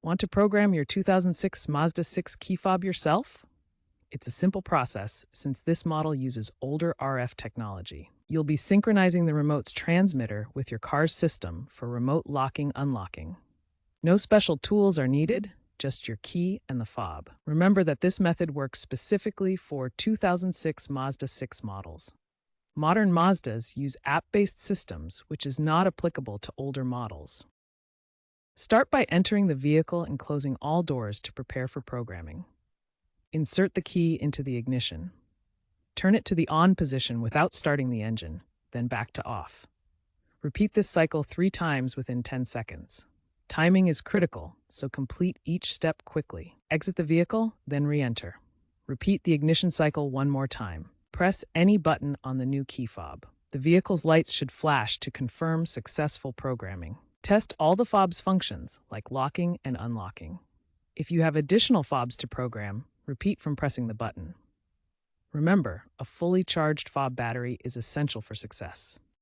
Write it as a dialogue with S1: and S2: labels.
S1: Want to program your 2006 Mazda 6 key fob yourself? It's a simple process since this model uses older RF technology. You'll be synchronizing the remote's transmitter with your car's system for remote locking/unlocking. No special tools are needed, just your key and the fob. Remember that this method works specifically for 2006 Mazda 6 models. Modern Mazdas use app-based systems, which is not applicable to older models. Start by entering the vehicle and closing all doors to prepare for programming. Insert the key into the ignition. Turn it to the on position without starting the engine, then back to off. Repeat this cycle 3 times within 10 seconds. Timing is critical, so complete each step quickly. Exit the vehicle, then re-enter. Repeat the ignition cycle 1 more time. Press any button on the new key fob. The vehicle's lights should flash to confirm successful programming. Test all the fob's functions, like locking and unlocking. If you have additional fobs to program, repeat from pressing the button. Remember, a fully charged fob battery is essential for success.